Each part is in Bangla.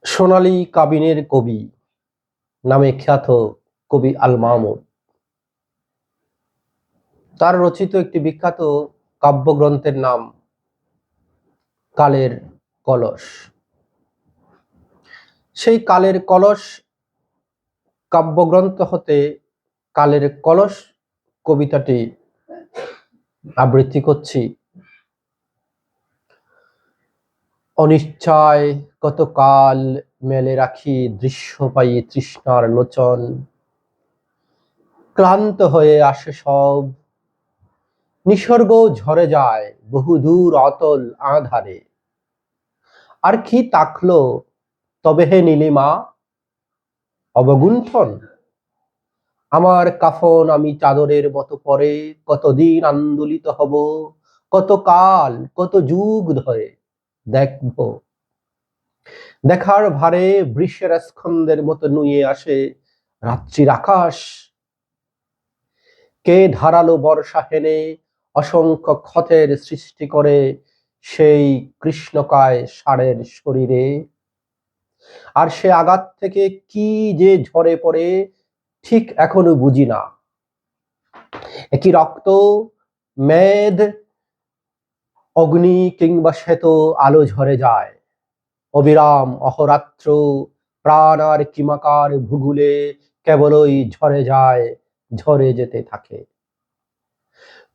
সোনালী কাবিনের কবি নামে খ্যাত কবি আল মামুন তার রচিত একটি বিখ্যাত কাব্যগ্রন্থের নাম কালের কলস। সেই কালের কলস কাব্যগ্রন্থ হতে কালের কলস কবিতাটি আবৃত্তি করছি। অনিশ্চয় কত কাল মেলে রাখি দৃশ্য পাই তৃষ্ণার লোচন, ক্লান্ত হয়ে আসে সব, নিসর্গ ঝরে যায় বহুদূর অতল আঁধারে। আর কি তাকলো তবে হে নীলিমা অবগুণ্ঠন, আমার কাফন আমি চাদরের মতো পরে কতদিন আন্দোলিত হব, কত কাল কত যুগ ধরে দেখব। দেখার ভারে বৃষের স্কন্ধের মতো নুয়ে আসে রাত্রির আকাশ। কে ধারালো বর্ষা হেনে অসংখ্য ক্ষতের সৃষ্টি করে সেই কৃষ্ণকায় ষাঁড়ের শরীরে। আর সে আঘাত থেকে কি যে ঝরে পড়ে ঠিক এখনো বুঝি না। একই রক্ত, মেদ, অগ্নি কিংবা শ্বেত আলো ঝরে যায় অবিরাম অহরাত্র, প্রাণ আর কিমাকার ভূগুলে কেবলই ঝরে যায়, ঝরে যেতে থাকে।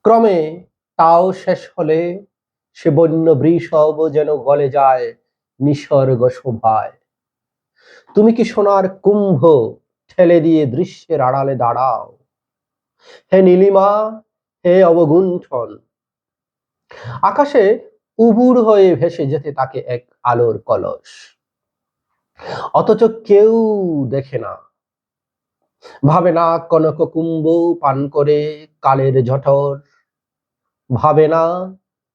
ক্রমে তাও শেষ হলে সে বন্য বৃষভ যেন গলে যায় নিসর্গ শোভায়। তুমি কি সোনার কুম্ভ ঠেলে দিয়ে দৃশ্যের আড়ালে দাঁড়াও, হে নীলিমা হে অবগুণ্ঠন। আকাশে উবুর হয়ে ভেসে যেতে থাকে এক আলোর কলস, অথচ কেউ দেখে না, ভাবে না কনক কুম্ভ পান করে কালের জঠর, ভাবে না,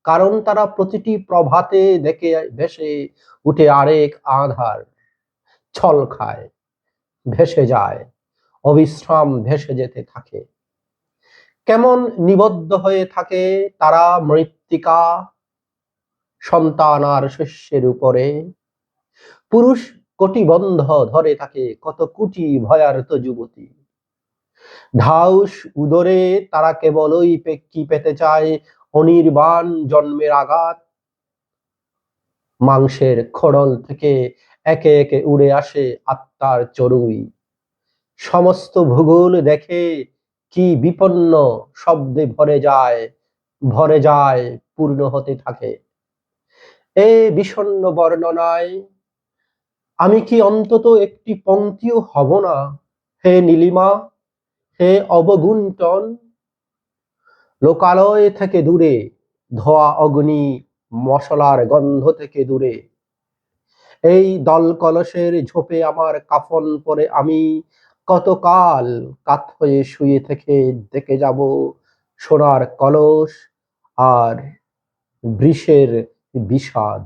কারণ তারা প্রতিটি প্রভাতে দেখে ভেসে উঠে আরেক আধার, ছল খায়, ভেসে যায়, অবিশ্রাম ভেসে যেতে থাকে। কেমন নিবদ্ধ হয়ে থাকে তারা মৃত্তিকা, সন্তান আর শস্যের উপরে। পুরুষ কটিবন্ধ ধরে থাকে কত কুটি ভয়ার্ত যুবতী। ঢাউস উদরে তারা কেবলই কি পেতে চায় অনির্বাণ জন্মের আঘাত। মাংসের খড়ল থেকে একে একে উড়ে আসে আত্মার চড়ুই। সমস্ত ভূগোল দেখে কি বিপন্ন শব্দে ভরে যায়, পূর্ণ হতে থাকে। এ বিষণ্ণ বর্ণনায় আমি কি অন্তত একটি পংক্তিও হব না, হে নীলিমা হে অবগুণ্ঠন। লোকালয় থেকে দূরে, ধোয়া অগ্নি মশলার গন্ধ থেকে দূরে, এই দল কলসের ঝোপে আমার কাফন পরে আমি কতকাল কাত হয়ে শুয়ে থেকে দেখে যাব সোনার কলস আর বৃষের বিষাদ।